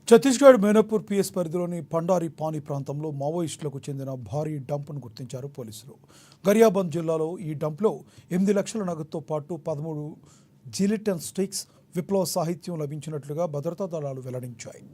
Chhattisgarh మేనపూర్ PS పరిధిలోని పండారి పాని ప్రాంతంలో మావోయిస్టులకు చెందిన భారీ డంప్ను గుర్తించారు పోలీసులు. గరియాబంద్ జిల్లాలో ఈ డంప్లో 8 లక్షల నగదుతో పాటు 13 జిలిటన్ స్టిక్స్, విప్లవ సాహిత్యం లభించినట్లుగా భద్రతా దళాలు వెల్లడించాయి.